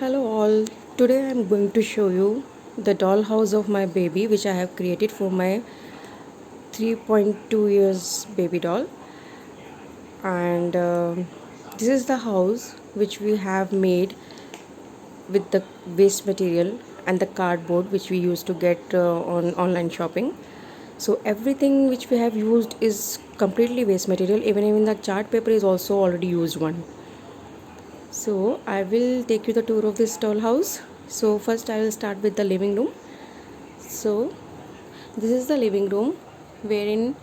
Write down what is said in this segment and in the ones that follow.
Hello all. Today I am going to show you the dollhouse of my baby which I have created for my 3.2 years baby doll, and this is the house which we have made with the waste material and the cardboard which we used to get on online shopping. So everything which we have used is completely waste material. Even the chart paper is also already used one. So I will take you the tour of this dollhouse. So first I will start with the living room. So this is the living room wherein,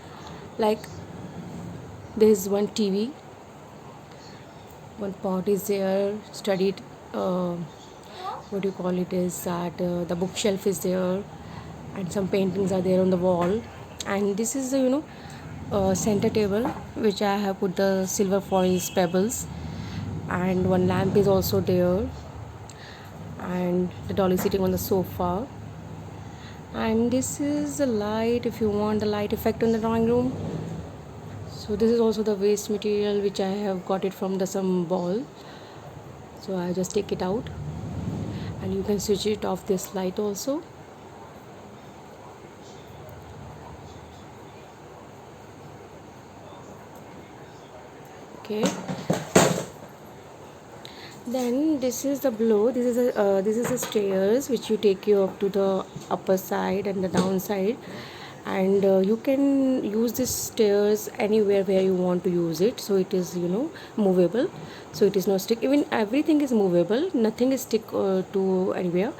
like, there is one TV, one pot is there, studied, what do you call it, is that the bookshelf is there, and some paintings are there on the wall. And this is the center table which I have put the silver foils pebbles, and one lamp is also there, and the doll is sitting on the sofa. And this is the light, if you want the light effect on the drawing room. So this is also the waste material which I have got it from the some ball. So I just take it out, and you can switch it off this light also. Okay, then this is the below, this is the stairs which you take you up to the upper side and the downside. And you can use this stairs anywhere where you want to use it, so it is movable, so it is not stick. Even everything is movable, nothing is stick to anywhere.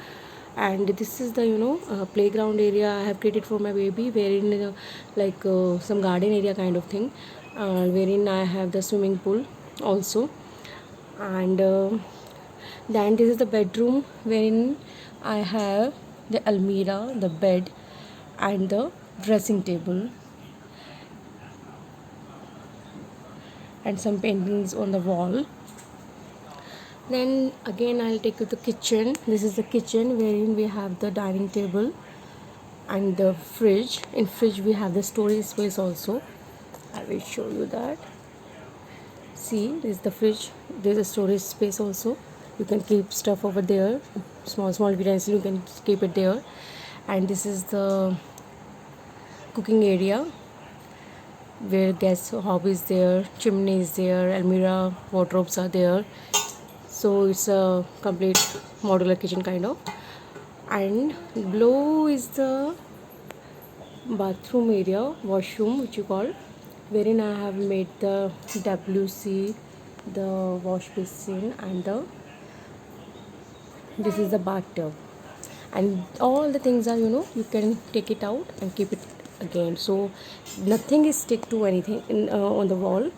And this is the playground area I have created for my baby, wherein some garden area kind of thing, wherein I have the swimming pool also. And then this is the bedroom wherein I have the almirah, the bed, and the dressing table, and some paintings on the wall. Then again I'll take you to the kitchen. This is the kitchen wherein we have the dining table and the fridge. In fridge we have the storage space also. I will show you that. See, this is the fridge. There's a storage space also. You can keep stuff over there, small utensils, you can keep it there. And this is the cooking area where gas hob is there, chimney is there, almirah, wardrobes are there. So it's a complete modular kitchen kind of. And below is the bathroom area, washroom which you call, wherein I have made the WC, the wash basin, and this is the bathtub. And all the things are you can take it out and keep it again, so nothing is stick to anything on the wall.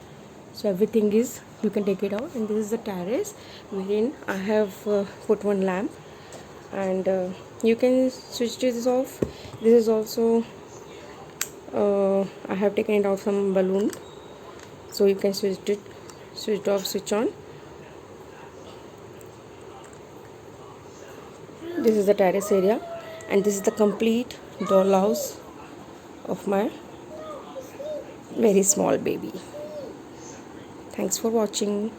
So everything is, you can take it out. And this is the terrace wherein I have put one lamp, and you can switch this off. This is also I have taken it out from balloon, so you can switch off, switch on. This is the terrace area, and this is the complete dollhouse of my very small baby. Thanks for watching.